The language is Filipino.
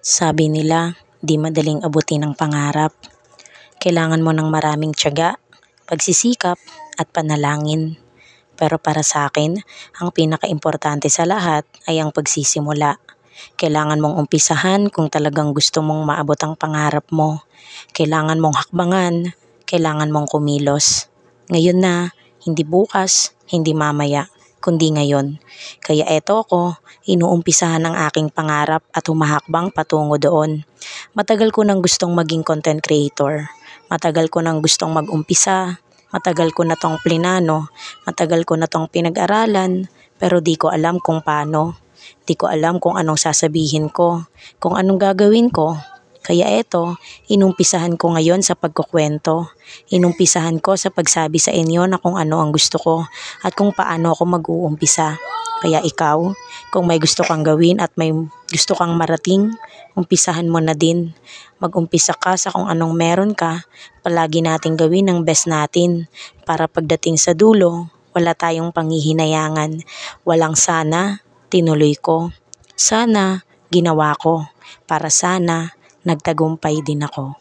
Sabi nila, di madaling abutin ang pangarap. Kailangan mo ng maraming tiyaga, pagsisikap at panalangin. Pero para sa akin, ang pinakaimportante sa lahat ay ang pagsisimula. Kailangan mong umpisahan kung talagang gusto mong maabot ang pangarap mo. Kailangan mong hakbangan, kailangan mong kumilos. Ngayon na, hindi bukas, hindi mamaya, kundi ngayon. Kaya eto ako, inuumpisahan ang aking pangarap at humahakbang patungo doon. Matagal ko nang gustong maging content creator. Matagal ko nang gustong mag-umpisa. Matagal ko na tong plinano. Matagal ko na tong pinag-aralan. Pero di ko alam kung paano. Di ko alam kung anong sasabihin ko. Kung anong gagawin ko. Kaya eto, inumpisahan ko ngayon sa pagkukwento. Inumpisahan ko sa pagsabi sa inyo na kung ano ang gusto ko at kung paano ako mag-uumpisa. Kaya ikaw, kung may gusto kang gawin at may gusto kang marating, umpisahan mo na din. Mag-umpisa ka sa kung anong meron ka, palagi nating gawin ang best natin para pagdating sa dulo, wala tayong panghihinayangan. Walang sana, tinuloy ko. Sana, ginawa ko. Para sana, nagtagumpay din ako.